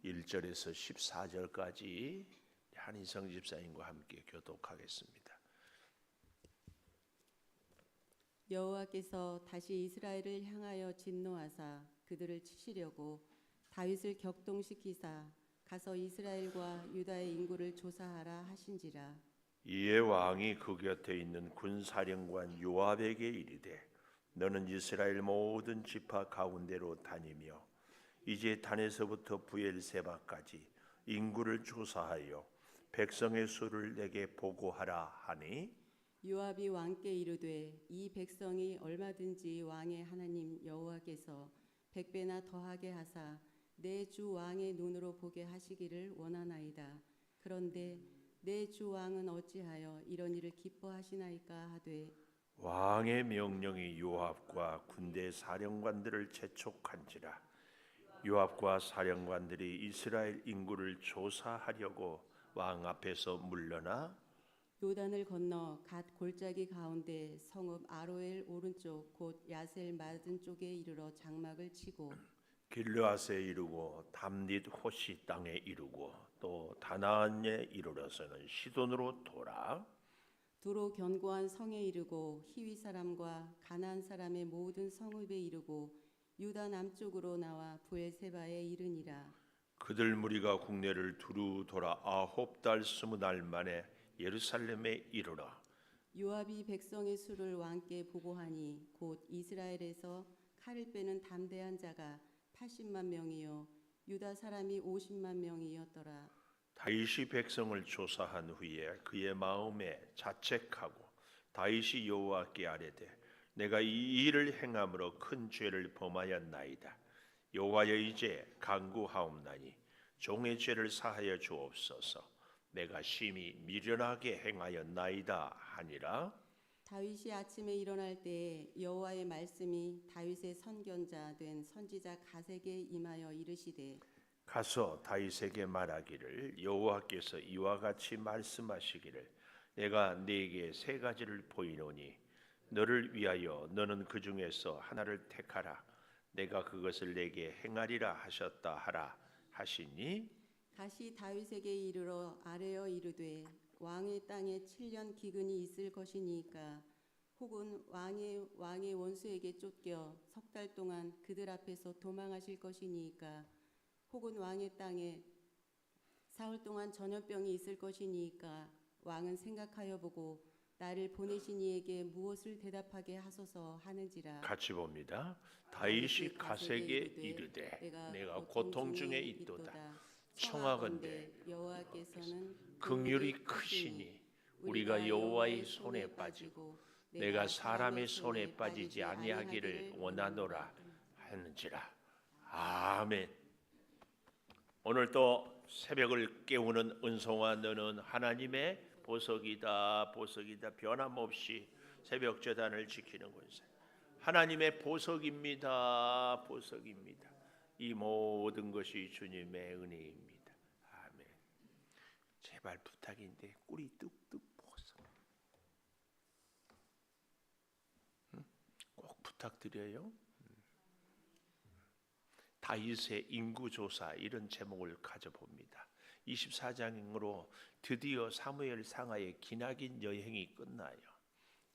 1절에서 14절까지 한인성 집사님과 함께 교독하겠습니다. 여호와께서 다시 이스라엘을 향하여 진노하사 그들을 치시려고 다윗을 격동시키사 가서 이스라엘과 유다의 인구를 조사하라 하신지라. 이에 왕이 그 곁에 있는 군사령관 요압에게 이르되 너는 이스라엘 모든 지파 가운데로 다니며 이제 단에서부터 부엘세바까지 인구를 조사하여 백성의 수를 내게 보고하라 하니 요압이 왕께 이르되 이 백성이 얼마든지 왕의 하나님 여호와께서 100배나 더하게 하사 내 주 왕의 눈으로 보게 하시기를 원하나이다. 그런데 내 주 왕은 어찌하여 이런 일을 기뻐하시나이까 하되 왕의 명령이 요압과 군대 사령관들을 재촉한지라. 요압과 사령관들이 이스라엘 인구를 조사하려고 왕 앞에서 물러나 요단을 건너 갓 골짜기 가운데 성읍 아로엘 오른쪽 곧 야셀 맞은 쪽에 이르러 장막을 치고 길르앗에 이르고 담릿 호시 땅에 이르고 또 다나안에 이르러서는 시돈으로 돌아 두로 견고한 성에 이르고 히위 사람과 가나안 사람의 모든 성읍에 이르고 유다 남쪽으로 나와 부엘세바에 이르니라. 그들 무리가 국내를 두루 돌아 9달 20날 만에 예루살렘에 이르러 요압이 백성의 수를 왕께 보고하니 곧 이스라엘에서 칼을 빼는 담대한 자가 80만 명이요 유다 사람이 50만 명이었더라. 다윗이 백성을 조사한 후에 그의 마음에 자책하고 다윗이 여호와께 아뢰되 내가 이 일을 행함으로 큰 죄를 범하였나이다. 여호와여 이제 간구하옵나니 종의 죄를 사하여 주옵소서. 내가 심히 미련하게 행하였나이다 하니라. 다윗이 아침에 일어날 때에 여호와의 말씀이 다윗의 선견자 된 선지자 갓에게 임하여 이르시되 가서 다윗에게 말하기를 여호와께서 이와 같이 말씀하시기를 내가 네게 세 가지를 보이노니 너를 위하여 너는 그 중에서 하나를 택하라. 내가 그것을 내게 행하리라 하셨다 하라 하시니 갓이 다윗에게 이르러 아뢰어 이르되 왕의 땅에 7년 기근이 있을 것이니까 혹은 왕의 원수에게 쫓겨 석 달 동안 그들 앞에서 도망하실 것이니까 혹은 왕의 땅에 사흘 동안 전염병이 있을 것이니까 왕은 생각하여 보고 나를 보내신 이에게 무엇을 대답하게 하소서 하는지라. 같이 봅니다. 다윗이 갓에게 이르되 내가 고통 중에 있도다. 청하건대 여호와께서는 긍휼이 크시니 우리가 여호와의 손에 빠지고 내가 사람의 손에 빠지지 아니하기를 원하노라 하는지라. 아멘. 오늘 또 새벽을 깨우는 은송아 너는 하나님의 보석이다 보석이다. 변함없이 새벽 제단을 지키는 권세 하나님의 보석입니다. 보석입니다. 이 모든 것이 주님의 은혜입니다. 아멘. 제발 부탁인데 꿀이 뚝뚝 부어서 꼭 부탁드려요. 다윗의 인구조사 이런 제목을 가져봅니다. 24장으로 드디어 사무엘 상하의 기나긴 여행이 끝나요.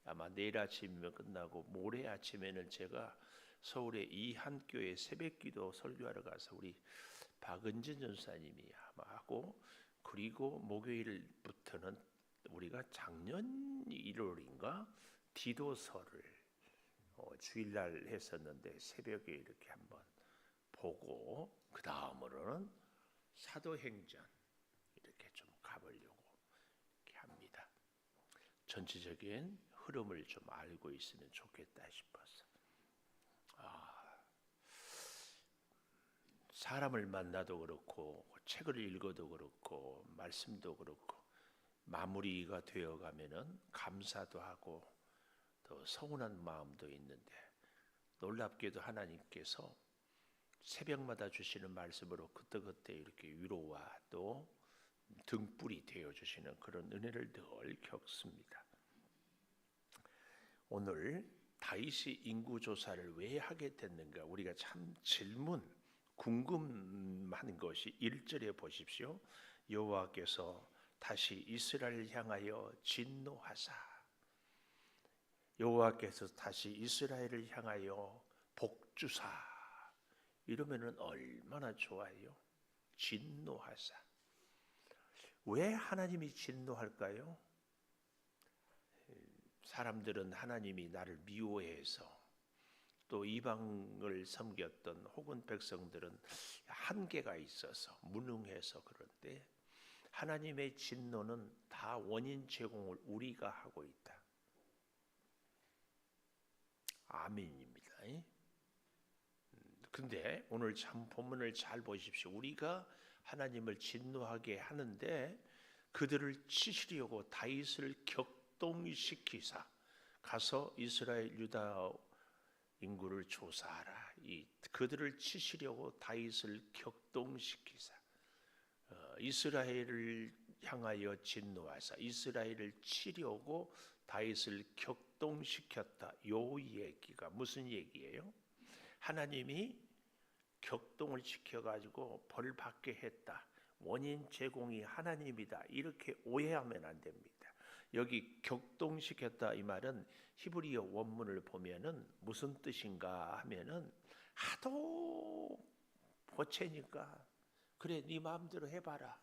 아마 내일 아침이면 끝나고 모레 아침에는 제가 서울의 이한교회 새벽기도 설교하러 가서 우리 박은진 전사님이 아마 하고 그리고 목요일부터는 우리가 작년 1월인가 디도서를 주일날 했었는데 새벽에 이렇게 한번 보고 그 다음으로는 사도행전 이렇게 좀 가보려고 이렇게 합니다. 전체적인 흐름을 좀 알고 있으면 좋겠다 싶어서. 사람을 만나도 그렇고 책을 읽어도 그렇고 말씀도 그렇고 마무리가 되어가면은 감사도 하고 또 서운한 마음도 있는데 놀랍게도 하나님께서 새벽마다 주시는 말씀으로 그때그때 이렇게 위로와 또 등불이 되어주시는 그런 은혜를 늘 겪습니다. 오늘 다윗이 인구조사를 왜 하게 됐는가 우리가 참 질문 궁금한 것이 1절에 보십시오. 여호와께서 다시 이스라엘을 향하여 진노하사, 여호와께서 다시 이스라엘을 향하여 복주사, 이러면은 얼마나 좋아요. 진노하사. 왜 하나님이 진노할까요? 사람들은 하나님이 나를 미워해서, 또 이방을 섬겼던 혹은 백성들은 한계가 있어서 무능해서 그런데, 하나님의 진노는 다 원인 제공을 우리가 하고 있다. 아멘입니다. 근데 오늘 참 본문을 잘 보십시오. 우리가 하나님을 진노하게 하는데 그들을 치시려고 다윗을 격동시키사 가서 이스라엘 유다 인구를 조사하라. 그들을 치시려고 다윗을 격동시키사 이스라엘을 향하여 진노하사 이스라엘을 치려고 다윗을 격동시켰다. 요 얘기가 무슨 얘기예요? 하나님이 격동을 시켜가지고 벌 받게 했다. 원인 제공이 하나님이다. 이렇게 오해하면 안 됩니다. 여기 격동시켰다 이 말은 히브리어 원문을 보면은 무슨 뜻인가 하면은 하도 보채니까 그래 네 마음대로 해봐라.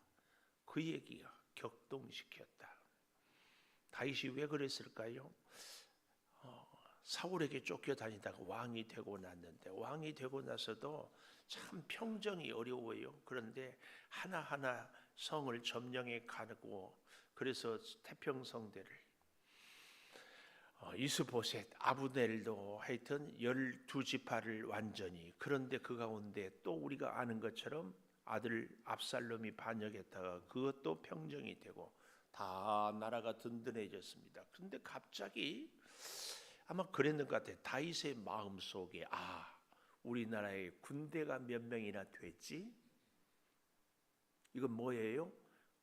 그 얘기가 격동시켰다. 다윗이 왜 그랬을까요? 사울에게 쫓겨다니다가 왕이 되고 났는데 왕이 되고 나서도 참 평정이 어려워요. 그런데 하나하나 성을 점령해 가고 그래서 태평성대를 이스보셋, 아브넬도 하여튼 12지파를 완전히, 그런데 그 가운데 또 우리가 아는 것처럼 아들 압살롬이 반역했다가 그것도 평정이 되고 다 나라가 든든해졌습니다. 그런데 갑자기 아마 그랬는 것 같아요. 다윗의 마음속에 우리나라에 군대가 몇 명이나 됐지? 이건 뭐예요?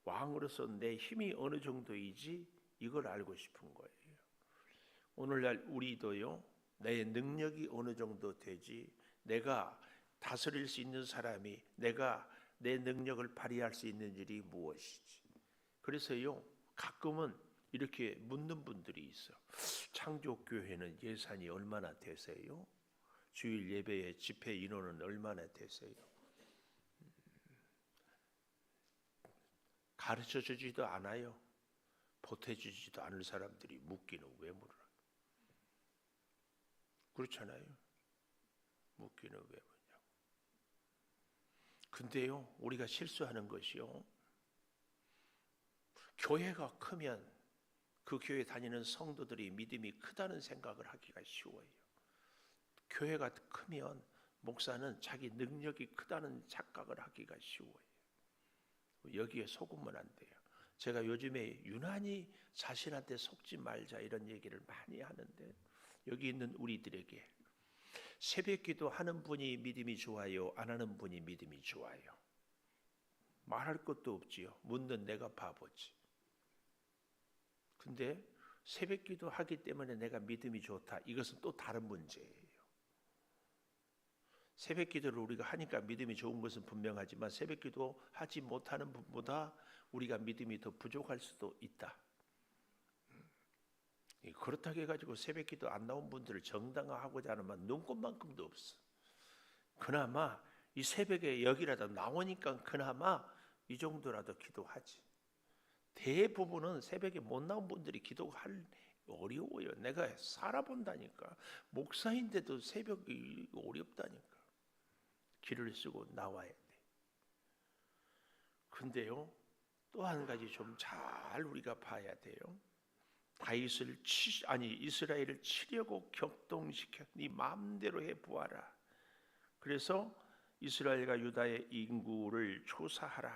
왕으로서 내 힘이 어느 정도이지? 이걸 알고 싶은 거예요. 오늘날 우리도요, 내 능력이 어느 정도 되지? 내가 다스릴 수 있는 사람이 내가 내 능력을 발휘할 수 있는 일이 무엇이지? 그래서요, 가끔은 이렇게 묻는 분들이 있어. 창조교회는 예산이 얼마나 되세요? 주일 예배의 집회 인원은 얼마나 되세요? 가르쳐주지도 않아요. 보태주지도 않을 사람들이 묻기는 왜 물어요? 그렇잖아요. 묻기는 왜 묻냐고. 근데요, 우리가 실수하는 것이요, 교회가 크면 그 교회 다니는 성도들이 믿음이 크다는 생각을 하기가 쉬워요. 교회가 크면 목사는 자기 능력이 크다는 착각을 하기가 쉬워요. 여기에 속으면 안 돼요. 제가 요즘에 유난히 자신한테 속지 말자 이런 얘기를 많이 하는데, 여기 있는 우리들에게 새벽기도 하는 분이 믿음이 좋아요, 안 하는 분이 믿음이 좋아요? 말할 것도 없지요. 묻는 내가 바보지. 근데 새벽기도 하기 때문에 내가 믿음이 좋다, 이것은 또 다른 문제예요. 새벽기도를 우리가 하니까 믿음이 좋은 것은 분명하지만 새벽기도 하지 못하는 분보다 우리가 믿음이 더 부족할 수도 있다. 그렇다고 해가지고 새벽기도 안 나온 분들을 정당화하고자 하면 눈꼽만큼도 없어. 그나마 이 새벽에 여기라도 나오니까 그나마 이 정도라도 기도하지. 대부분은 새벽에 못 나온 분들이 기도할 어려워요. 내가 살아본다니까. 목사인데도 새벽이 어렵다니까. 길을 쓰고 나와야 돼. 근데요, 또 한 가지 좀 잘 우리가 봐야 돼요. 이스라엘을 치려고 격동시켜 네 마음대로 해 보아라. 그래서 이스라엘과 유다의 인구를 조사하라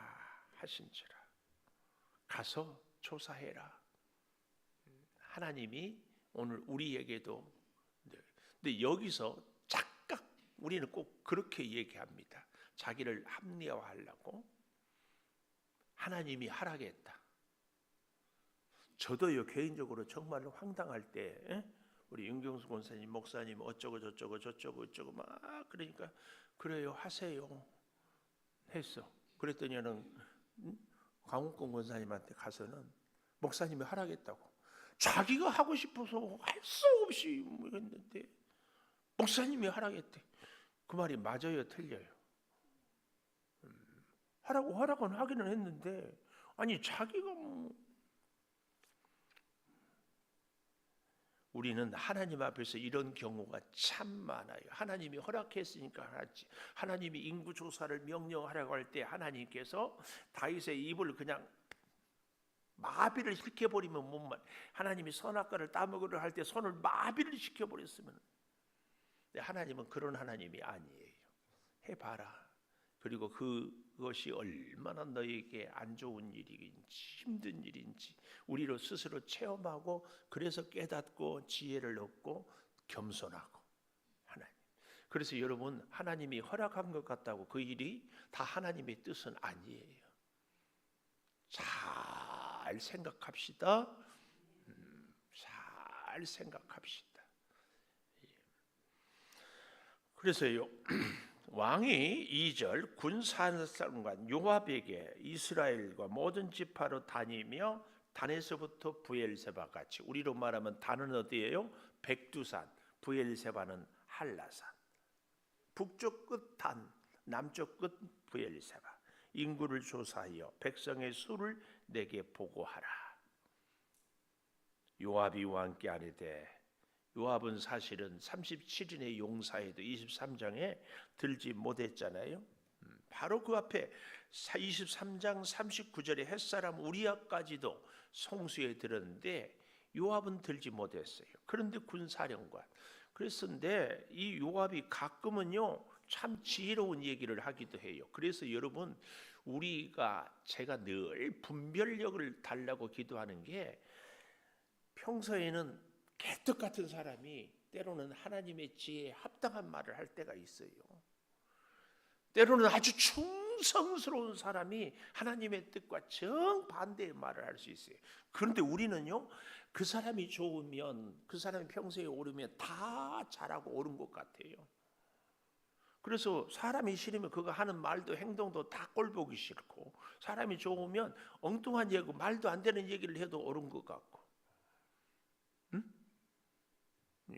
하신지라. 가서 조사해라. 하나님이 오늘 우리에게도, 근데 여기서 착각, 우리는 꼭 그렇게 얘기합니다. 자기를 합리화하려고 하나님이 하라겠다. 저도요, 개인적으로 정말로 황당할 때 우리 윤경수 권사님, 목사님 어쩌고 저쩌고 막 그러니까 그래요, 하세요. 했어. 그랬더니는 강욱권 권사님한테 가서는 목사님이 하라겠다고. 자기가 하고 싶어서 할 수 없이 했는데 목사님이 하라겠대. 그 말이 맞아요, 틀려요? 하라고는 하기는 했는데 아니 자기가 우리는 하나님 앞에서 이런 경우가 참 많아요. 하나님이 허락했으니까 하지. 하나님이 인구 조사를 명령하라고 할 때 하나님께서 다윗의 입을 그냥 마비를 시켜버리면 못만. 하나님이 선악과를 따먹으려 할 때 손을 마비를 시켜버렸으면. 하나님은 그런 하나님이 아니에요. 해봐라. 그리고 그것이 얼마나 너에게 안 좋은 일인지 힘든 일인지 우리로 스스로 체험하고 그래서 깨닫고 지혜를 얻고 겸손하고 하나님. 그래서 여러분 하나님이 허락한 것 같다고 그 일이 다 하나님의 뜻은 아니에요. 잘 생각합시다. 잘 생각합시다. 그래서요. 왕이 2절 군사사령관 요압에게 이스라엘과 모든 지파로 다니며 단에서부터 부엘세바 같이 우리로 말하면 단은 어디예요? 백두산, 부엘세바는 한라산. 북쪽 끝 단, 남쪽 끝 부엘세바. 인구를 조사하여 백성의 수를 내게 보고하라. 요압이 왕께 아뢰되 요압은 사실은 37인의 용사에도 23장에 들지 못했잖아요. 바로 그 앞에 23장 39절에 햇사람 우리아까지도 송수에 들었는데 요압은 들지 못했어요. 그런데 군사령관 그랬는데 이 요압이 가끔은요 참 지혜로운 얘기를 하기도 해요. 그래서 여러분 제가 늘 분별력을 달라고 기도하는 게 평소에는 개떡 같은 사람이 때로는 하나님의 지혜에 합당한 말을 할 때가 있어요. 때로는 아주 충성스러운 사람이 하나님의 뜻과 정반대의 말을 할 수 있어요. 그런데 우리는요 그 사람이 좋으면 그 사람이 평소에 옳으면 다 잘하고 옳은 것 같아요. 그래서 사람이 싫으면 그거 하는 말도 행동도 다 꼴보기 싫고 사람이 좋으면 엉뚱한 얘기 말도 안 되는 얘기를 해도 옳은 것 같고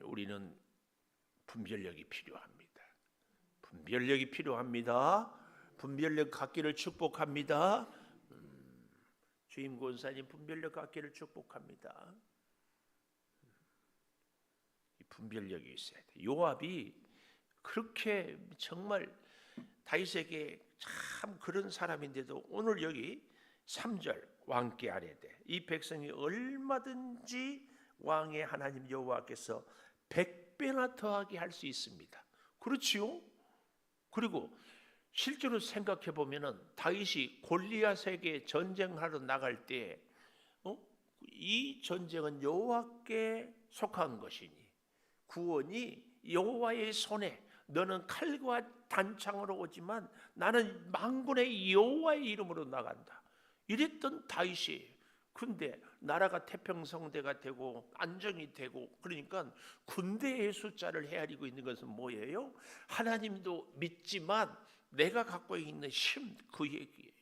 우리는 분별력이 필요합니다. 분별력이 필요합니다. 분별력 갖기를 축복합니다. 주임 권사님 분별력 갖기를 축복합니다. 이 분별력이 있어야 돼. 요압이 그렇게 정말 다윗에게 참 그런 사람인데도 오늘 여기 3절 왕께 아뢰되 이 백성이 얼마든지 왕의 하나님 여호와께서 100배나 더하게 할 수 있습니다. 그렇지요? 그리고 실제로 생각해 보면은 다윗이 골리앗에게 전쟁하러 나갈 때, 이 전쟁은 여호와께 속한 것이니 구원이 여호와의 손에 너는 칼과 단창으로 오지만 나는 만군의 여호와의 이름으로 나간다. 이랬던 다윗이 근데 나라가 태평성대가 되고 안정이 되고 그러니까 군대의 숫자를 헤아리고 있는 것은 뭐예요? 하나님도 믿지만 내가 갖고 있는 힘 그 얘기예요.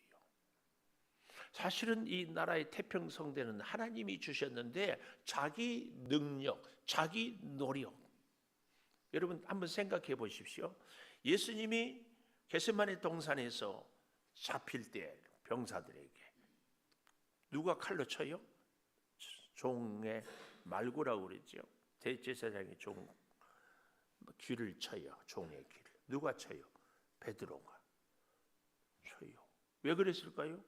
사실은 이 나라의 태평성대는 하나님이 주셨는데 자기 능력, 자기 노력. 여러분 한번 생각해 보십시오. 예수님이 겟세마네 동산에서 잡힐 때 병사들에게 누가 칼로 쳐요? 종의 말구라고 그랬죠. 대제사장이 종 귀를 쳐요. 종의 귀를. 누가 쳐요? 베드로가 쳐요. 왜 그랬을까요?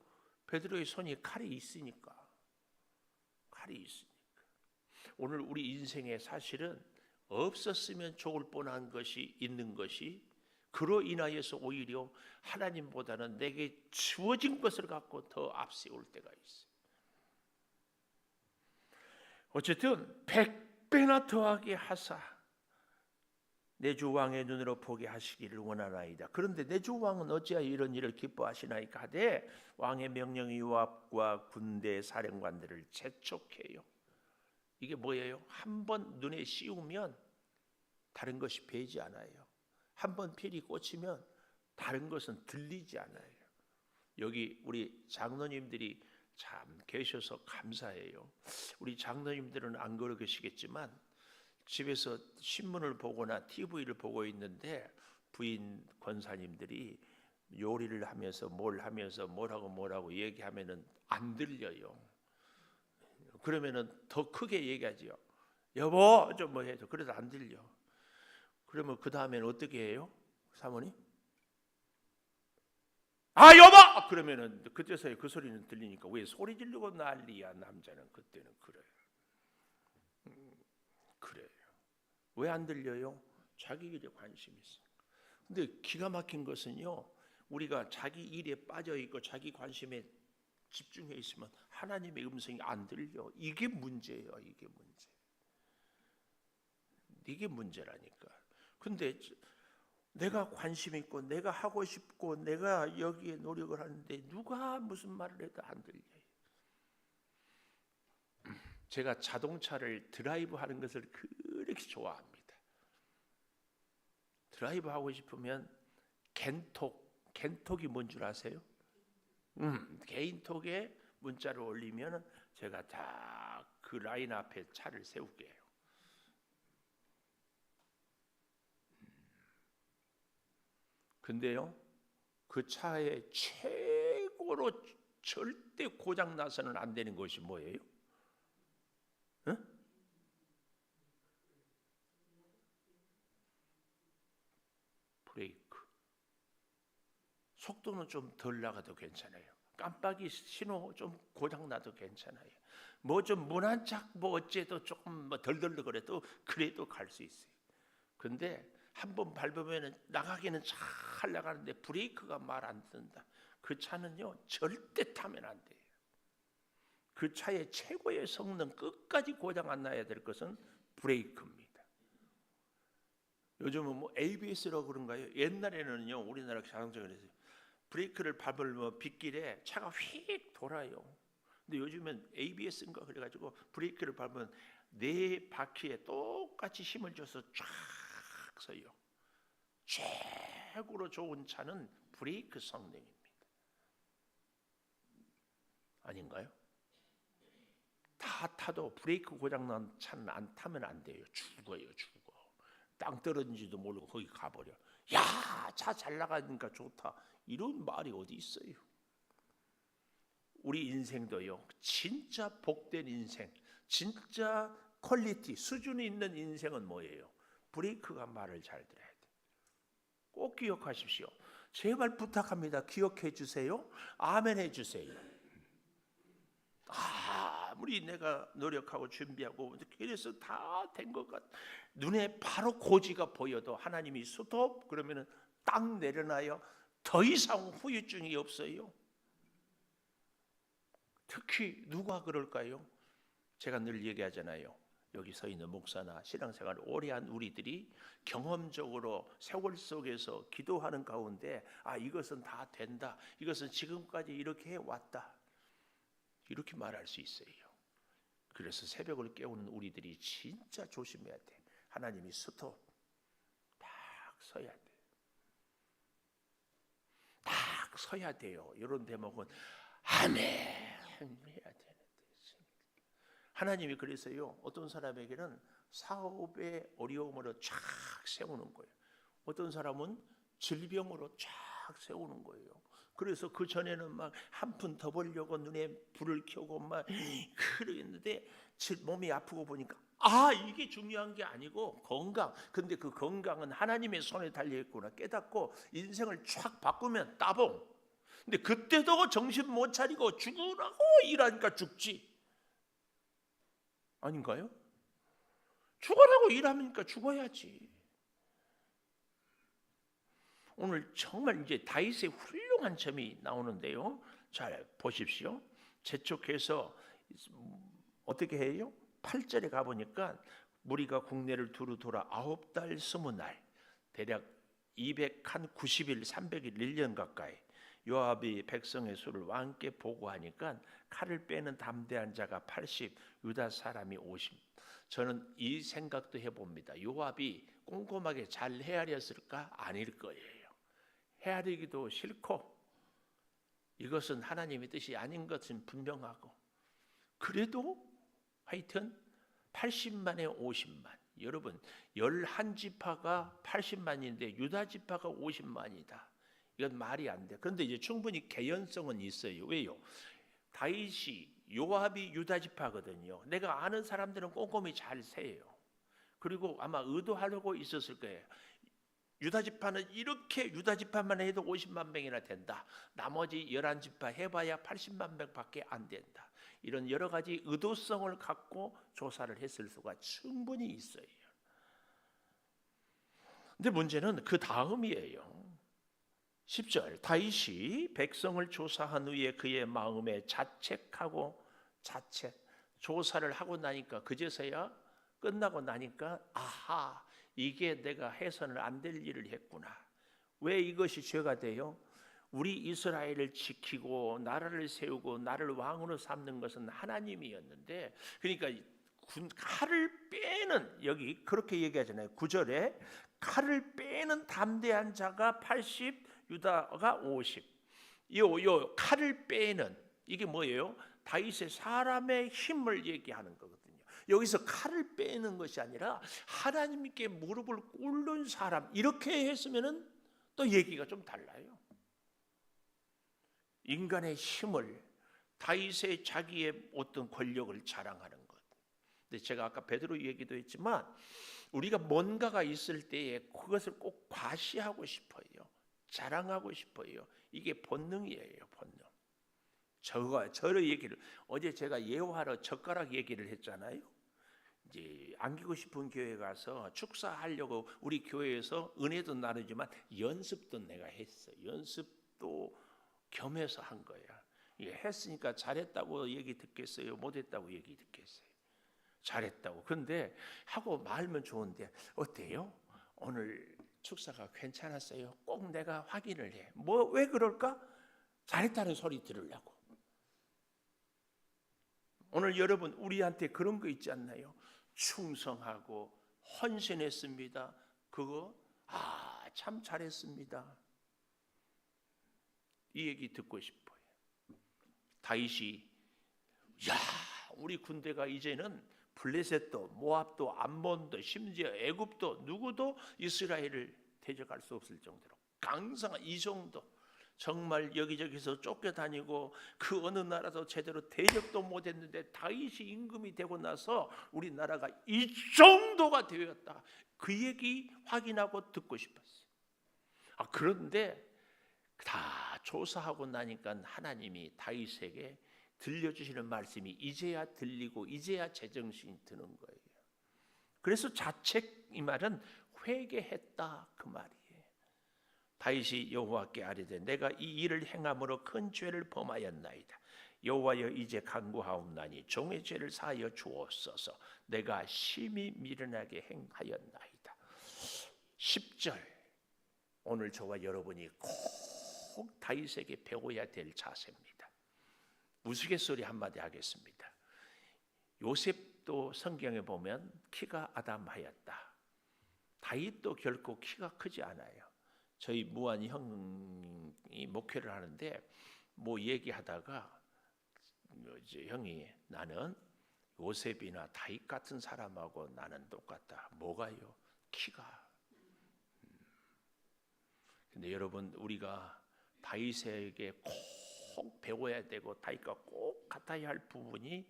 베드로의 손에 칼이 있으니까. 칼이 있으니까. 오늘 우리 인생에 사실은 없었으면 좋을 뻔한 것이 있는 것이 그로 인하여서 오히려 하나님보다는 내게 주어진 것을 갖고 더 앞세울 때가 있어요. 어쨌든 100배나 더하게 하사 내 주 왕의 눈으로 보게 하시기를 원하나이다. 그런데 내 주 왕은 어찌하여 이런 일을 기뻐하시나이까 하되 왕의 명령이 요압과 군대 사령관들을 재촉해요. 이게 뭐예요? 한번 눈에 씌우면 다른 것이 배지 않아요. 한번 필이 꽂히면 다른 것은 들리지 않아요. 여기 우리 장로님들이 참 계셔서 감사해요. 우리 장로님들은 안 그러시겠지만 집에서 신문을 보거나 TV를 보고 있는데 부인 권사님들이 요리를 하면서 뭘 하면서 뭐라고 얘기하면은 안 들려요. 그러면은 더 크게 얘기하지요. 여보 좀 뭐 해줘. 그래도 안 들려. 그러면 그 다음에는 어떻게 해요? 사모님? 아 여보! 그러면은 그때서야 그 소리는 들리니까 왜 소리 지르고 난리야. 남자는 그때는 그래요. 그래요. 왜 안 들려요? 자기 일에 관심이 있어. 근데 기가 막힌 것은요, 우리가 자기 일에 빠져 있고 자기 관심에 집중해 있으면 하나님의 음성이 안 들려. 이게 문제예요. 이게 문제라니까. 근데 내가 관심 있고 내가 하고 싶고 내가 여기에 노력을 하는데 누가 무슨 말을 해도 안 들려요. 제가 자동차를 드라이브 하는 것을 그렇게 좋아합니다. 드라이브 하고 싶으면 겐톡이 뭔 줄 아세요? 개인톡에 문자를 올리면 제가 다 그 라인 앞에 차를 세우게 해요. 근데요, 그 차의 최고로 절대 고장 나서는 안 되는 것이 뭐예요? 응? 브레이크. 속도는 좀 덜 나가도 괜찮아요. 깜빡이 신호 좀 고장 나도 괜찮아요. 뭐 좀 문 한 짝 뭐 어째도 조금 뭐 덜덜거려도 그래도 갈 수 있어요. 근데 한번 밟으면 나가기는 잘 나가는데 브레이크가 말 안 듣는다. 그 차는요 절대 타면 안 돼요. 그 차의 최고의 성능 끝까지 고장 안 나야 될 것은 브레이크입니다. 요즘은 뭐 ABS라고 그런가요? 옛날에는요 우리나라 자동차가 그랬어요. 브레이크를 밟으면 빗길에 차가 휙 돌아요. 근데 요즘은 ABS인가 그래가지고 브레이크를 밟으면 네 바퀴에 똑같이 힘을 줘서 쫙 서요. 최고로 좋은 차는 브레이크 성능입니다. 아닌가요? 다 타도 브레이크 고장난 차는 안 타면 안 돼요. 죽어요. 땅 떨어진지도 모르고 거기 가버려. 야, 차 잘 나가니까 좋다. 이런 말이 어디 있어요? 우리 인생도요. 진짜 복된 인생, 진짜 퀄리티, 수준이 있는 인생은 뭐예요? 브레이크가 말을 잘 들어야 돼. 꼭 기억하십시오. 제발 부탁합니다. 기억해 주세요. 아멘 해 주세요. 아무리 내가 노력하고 준비하고 그래서 다 된 것 같. 눈에 바로 고지가 보여도 하나님이 스톱 그러면은 딱 내려놔요. 더 이상 후유증이 없어요. 특히 누가 그럴까요? 제가 늘 얘기하잖아요. 여기 서 있는 목사나 신앙생활을 오래 한 우리들이 경험적으로 세월 속에서 기도하는 가운데 이것은 다 된다. 이것은 지금까지 이렇게 해왔다. 이렇게 말할 수 있어요. 그래서 새벽을 깨우는 우리들이 진짜 조심해야 돼. 하나님이 스톱 딱 서야 돼. 딱 서야 돼요. 이런 대목은 아멘 해야 되는데 하나님이 그래서요 어떤 사람에게는 사업의 어려움으로 쫙 세우는 거예요. 어떤 사람은 질병으로 쫙 세우는 거예요. 그래서 그 전에는 막 한 푼 더 벌려고 눈에 불을 켜고 막 그러는데 몸이 아프고 보니까 이게 중요한 게 아니고 건강. 근데 그 건강은 하나님의 손에 달려 있구나 깨닫고 인생을 쫙 바꾸면 따봉. 근데 그때도 정신 못 차리고 죽으라고 일하니까 죽지. 아닌가요? 죽으라고 일하니까 죽어야지. 오늘 정말 이제 다윗의 훌륭한 점이 나오는데요. 잘 보십시오. 재촉해서 어떻게 해요? 8절에 가보니까 무리가 국내를 두루 돌아 9달 20날 대략 290일 300일 1년 가까이 요압이 백성의 수를 왕께 보고하니까 칼을 빼는 담대한 자가 80 유다 사람이 50. 저는 이 생각도 해봅니다. 요압이 꼼꼼하게 잘 헤아렸을까? 아닐 거예요. 헤아리기도 싫고 이것은 하나님의 뜻이 아닌 것은 분명하고, 그래도 하여튼 80만에 50만. 여러분 11지파가 80만인데 유다 지파가 50만이다. 이건 말이 안 돼. 그런데 이제 충분히 개연성은 있어요. 왜요? 다윗이, 요압이 유다 지파거든요. 내가 아는 사람들은 꼼꼼히 잘 세요. 그리고 아마 의도하려고 있었을 거예요. 유다 지파는 이렇게 유다 지파만 해도 50만 명이나 된다. 나머지 11지파 해봐야 80만 명밖에 안 된다. 이런 여러 가지 의도성을 갖고 조사를 했을 수가 충분히 있어요. 근데 문제는 그 다음이에요. 10절, 다윗이 백성을 조사한 후에 그의 마음에 조사를 하고 나니까, 그제서야 끝나고 나니까 아하, 이게 내가 해서는 안 될 일을 했구나. 왜 이것이 죄가 돼요? 우리 이스라엘을 지키고 나라를 세우고 나를 왕으로 삼는 것은 하나님이었는데, 그러니까 칼을 빼는, 여기 그렇게 얘기하잖아요. 9절에 칼을 빼는 담대한 자가 80, 유다가 50. 요 칼을 빼는, 이게 뭐예요? 다윗의 사람의 힘을 얘기하는 거거든요. 여기서 칼을 빼는 것이 아니라 하나님께 무릎을 꿇는 사람, 이렇게 했으면은 또 얘기가 좀 달라요. 인간의 힘을, 다윗의 자기의 어떤 권력을 자랑하는 것. 근데 제가 아까 베드로 얘기도 했지만, 우리가 뭔가가 있을 때에 그것을 꼭 과시하고 싶어요. 자랑하고 싶어요. 이게 본능이에요, 본능. 저의 얘기를, 어제 제가 예화로 젓가락 얘기를 했잖아요. 이제 안기고 싶은 교회 가서 축사하려고 우리 교회에서 은혜도 나누지만 연습도 내가 했어. 연습도 겸해서 한 거야. 이게 했으니까 잘했다고 얘기 듣겠어요? 못했다고 얘기 듣겠어요? 잘했다고. 근데 하고 말면 좋은데, 어때요? 오늘 축사가 괜찮았어요? 꼭 내가 확인을 해. 왜 그럴까? 잘했다는 소리 들으려고. 오늘 여러분 우리한테 그런 거 있지 않나요? 충성하고 헌신했습니다. 그거 참 잘했습니다. 이 얘기 듣고 싶어요. 다윗이, 우리 군대가 이제는 블레셋도 모압도 암몬도 심지어 애굽도 누구도 이스라엘을 대적할 수 없을 정도로 강성한, 이 정도, 정말 여기저기서 쫓겨다니고 그 어느 나라도 제대로 대적도 못했는데 다윗이 임금이 되고 나서 우리나라가 이 정도가 되었다. 그 얘기 확인하고 듣고 싶었어요. 그런데 다 조사하고 나니까 하나님이 다윗에게 들려주시는 말씀이 이제야 들리고 이제야 제정신이 드는 거예요. 그래서 자책, 이 말은 회개했다, 그 말이에요. 다윗이 여호와께 아뢰되 내가 이 일을 행함으로 큰 죄를 범하였나이다. 여호와여 이제 간구하옵나니 종의 죄를 사하여 주옵소서. 내가 심히 미련하게 행하였나이다. 10절, 오늘 저와 여러분이 꼭 다윗에게 배워야 될 자세입니다. 우스갯소리 한마디 하겠습니다. 요셉도 성경에 보면 키가 아담하였다. 다윗도 결코 키가 크지 않아요. 저희 무한 형이 목회를 하는데 얘기하다가 이제 형이, 나는 요셉이나 다윗 같은 사람하고 나는 똑같다. 뭐가요? 키가. 근데 여러분, 우리가 다윗에게 꼭 배워야 되고 다윗과 꼭 같아야 할 부분이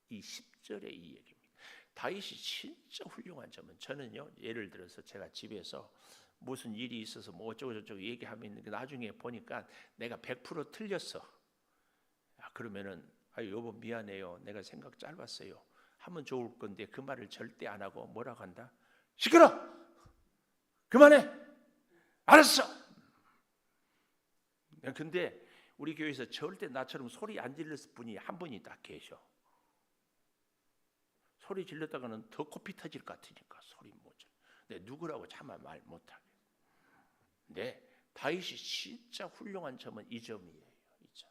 이 10절의 이 얘기입니다. 다윗이 진짜 훌륭한 점은, 저는요, 예를 들어서 제가 집에서 무슨 일이 있어서 어쩌고 저쩌고 얘기하면 나중에 보니까 내가 100% 틀렸어. 그러면은 여보 미안해요, 내가 생각 짧았어요 하면 좋을 건데, 그 말을 절대 안 하고 뭐라고 한다? 시끄러! 그만해! 알았어! 근데 우리 교회에서 절대 나처럼 소리 안 질렀을 분이 한 분이 딱 계셔. 소리 질렀다가는 더 코피 터질 것 같으니까 소리 못 질러. 근데 누구라고 차마 말 못하게. 근데 다윗이 진짜 훌륭한 점은 이 점이에요. 이 점.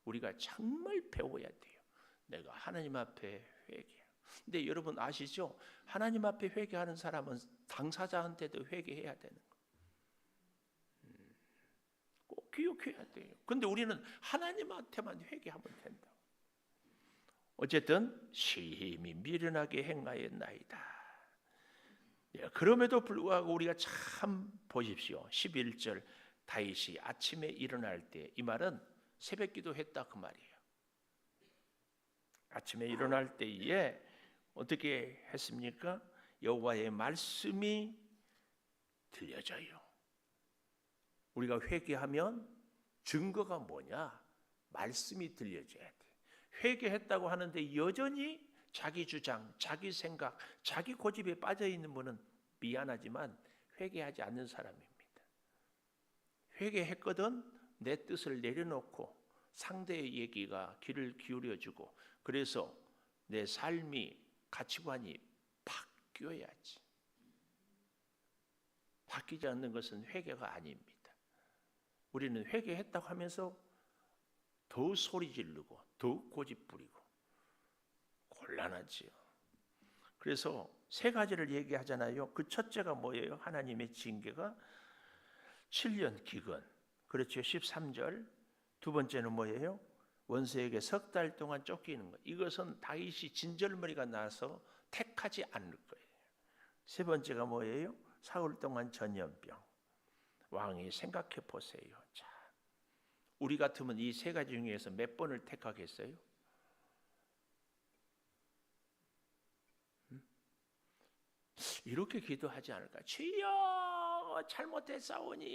우리가 정말 배워야 돼요. 내가 하나님 앞에 회개. 근데 여러분 아시죠? 하나님 앞에 회개하는 사람은 당사자한테도 회개해야 되는 거예요. 기억해야 돼요. 근데 우리는 하나님한테만 회개하면 된다. 어쨌든 심히 미련하게 행하였나이다. 예, 그럼에도 불구하고 우리가 참 보십시오. 11절 다윗이 아침에 일어날 때, 이 말은 새벽 기도했다 그 말이에요. 아침에 일어날 때에 어떻게 했습니까? 여호와의 말씀이 들려져요. 우리가 회개하면 증거가 뭐냐? 말씀이 들려져야 돼. 회개했다고 하는데 여전히 자기 주장, 자기 생각, 자기 고집에 빠져 있는 분은 미안하지만 회개하지 않는 사람입니다. 회개했거든 내 뜻을 내려놓고 상대의 얘기가 귀를 기울여주고, 그래서 내 삶이, 가치관이 바뀌어야지. 바뀌지 않는 것은 회개가 아닙니다. 우리는 회개했다고 하면서 더 소리 지르고 더 고집 부리고 곤란하지요. 그래서 세 가지를 얘기하잖아요. 그 첫째가 뭐예요? 하나님의 징계가 7년 기근. 그렇죠. 13절. 두 번째는 뭐예요? 원수에게 석 달 동안 쫓기는 것. 이것은 다윗이 진절머리가 나서 택하지 않을 거예요. 세 번째가 뭐예요? 사흘 동안 전염병. 왕이 생각해 보세요. 자, 우리 같으면 이 세 가지 중에서 몇 번을 택하겠어요? 이렇게 기도하지 않을까? 주여 잘못했사오니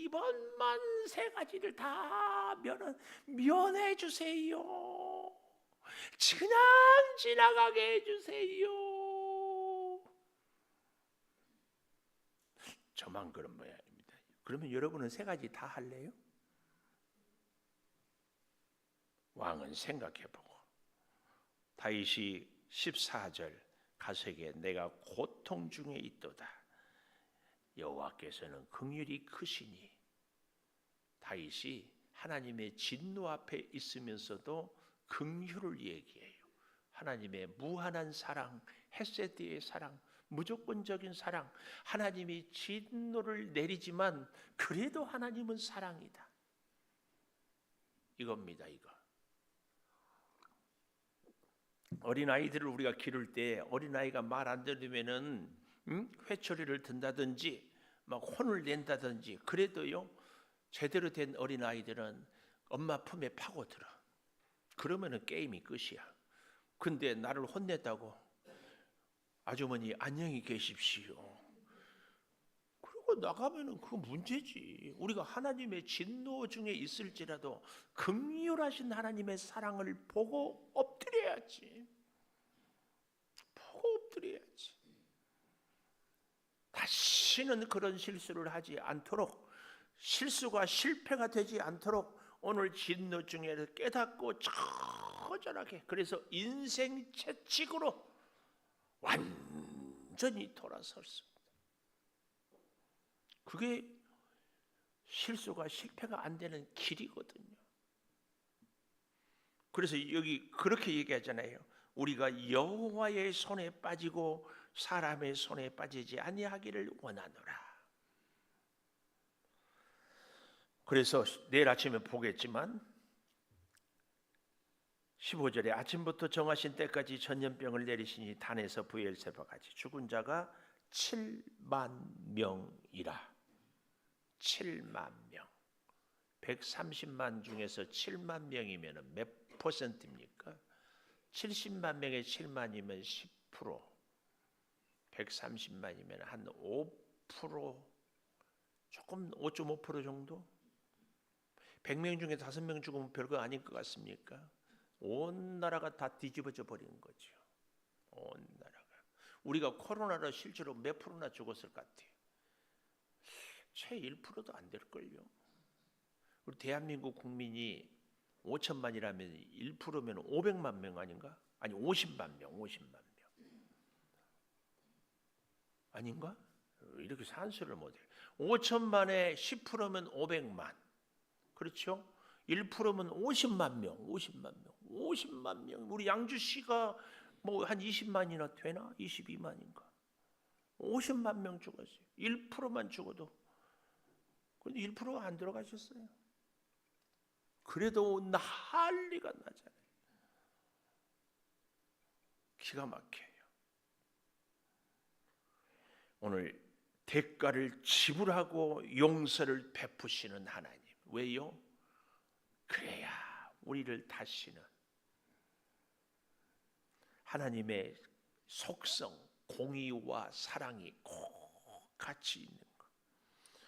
이번만 세 가지를 다 면해 주세요. 그냥 지나가게 해주세요. 저만 그런 모양입니다. 그러면 여러분은 세 가지 다 할래요? 왕은 생각해보고 다윗이 14절 가세게 내가 고통 중에 있도다. 여호와께서는 긍휼이 크시니. 다윗이 하나님의 진노 앞에 있으면서도 긍휼을 얘기해요. 하나님의 무한한 사랑, 헤세드의 사랑, 무조건적인 사랑. 하나님이 진노를 내리지만 그래도 하나님은 사랑이다. 이겁니다. 이거. 어린아이들을 우리가 기를 때 어린아이가 말 안 들으면은 회초리를 든다든지 막 혼을 낸다든지, 그래도요 제대로 된 어린아이들은 엄마 품에 파고들어. 그러면은 게임이 끝이야. 근데 나를 혼냈다고 아주머니 안녕히 계십시오 그러고 나가면은 그거 문제지. 우리가 하나님의 진노 중에 있을지라도 긍휼하신 하나님의 사랑을 보고 엎드려야지. 보고 엎드려야지. 다시는 그런 실수를 하지 않도록, 실수가 실패가 되지 않도록 오늘 진노 중에 깨닫고 처절하게, 그래서 인생 채찍으로 완전히 돌아섰습니다. 그게 실수가 실패가 안 되는 길이거든요. 그래서 여기 그렇게 얘기하잖아요. 우리가 여호와의 손에 빠지고 사람의 손에 빠지지 아니하기를 원하노라. 그래서 내일 아침에 보겠지만 15절에 아침부터 정하신 때까지 전염병을 내리시니 단에서 브엘세바까지 죽은 자가 7만 명이라. 7만 명. 130만 중에서 7만 명이면 몇 퍼센트입니까? 70만 명에 7만이면 10%. 130만이면 한 5%, 조금 5.5% 정도? 100명 중에 5명 죽으면 별거 아닐 것 같습니까? 온 나라가 다 뒤집어져 버리는 거죠. 온 나라가. 우리가 코로나로 실제로 몇 프로나 죽었을 것 같아요? 채 1%도 안 될걸요. 우리 대한민국 국민이 5천만이라면 1%면 500만 명 아닌가? 아니 50만 명, 50만 명. 아닌가? 이렇게 산수를 못해요. 5천만에 10%면 500만. 그렇죠? 1%면 50만 명, 50만 명, 50만 명. 우리 양주시가 뭐 한 20만이나 되나? 22만인가? 50만 명 죽었어요. 1%만 죽어도. 근데 1%가 안 들어가셨어요. 그래도 난리가 나잖아요. 기가 막혀요. 오늘 대가를 지불하고 용서를 베푸시는 하나님. 왜요? 그래야 우리를 다시는 하나님의 속성, 공의와 사랑이 꼭 같이 있는 것.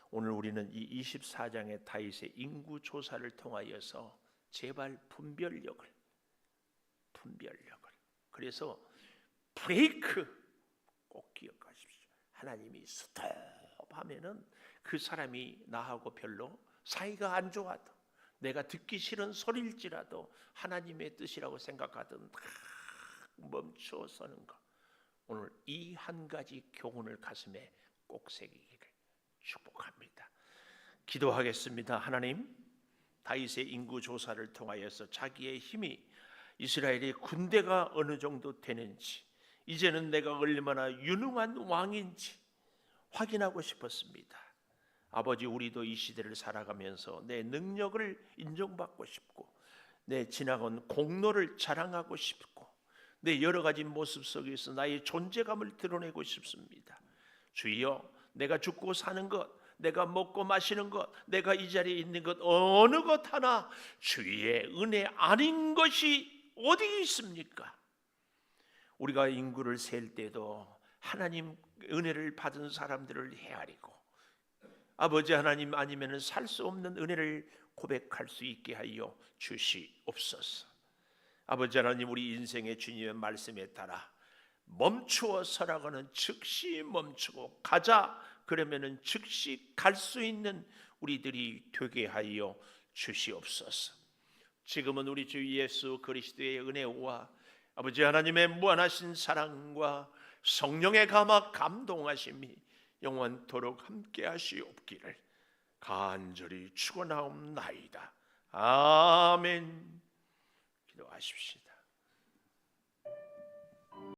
오늘 우리는 이 24장의 다윗의 인구 조사를 통하여서 제발 분별력을 그래서 브레이크 꼭 기억하십시오. 하나님이 스톱하면은 그 사람이 나하고 별로 사이가 안 좋아도 내가 듣기 싫은 소리일지라도 하나님의 뜻이라고 생각하던 다 멈춰서는 것. 오늘 이 한 가지 교훈을 가슴에 꼭 새기기를 축복합니다. 기도하겠습니다. 하나님, 다윗의 인구 조사를 통하여서 자기의 힘이 이스라엘의 군대가 어느 정도 되는지, 이제는 내가 얼마나 유능한 왕인지 확인하고 싶었습니다. 아버지, 우리도 이 시대를 살아가면서 내 능력을 인정받고 싶고 내 지나간 공로를 자랑하고 싶고 내 여러 가지 모습 속에서 나의 존재감을 드러내고 싶습니다. 주여, 내가 죽고 사는 것, 내가 먹고 마시는 것, 내가 이 자리에 있는 것 어느 것 하나 주의 은혜 아닌 것이 어디 있습니까? 우리가 인구를 셀 때도 하나님 은혜를 받은 사람들을 헤아리고 아버지 하나님 아니면 살 수 없는 은혜를 고백할 수 있게 하여 주시옵소서. 아버지 하나님, 우리 인생의 주님의 말씀에 따라 멈추어 서라고는 즉시 멈추고 가자 그러면은 즉시 갈 수 있는 우리들이 되게 하여 주시옵소서. 지금은 우리 주 예수 그리스도의 은혜와 아버지 하나님의 무한하신 사랑과 성령의 감화 감동하심이 영원토록 함께 하시옵기를 간절히 축원하옵나이다. 아멘. 기도하십시다.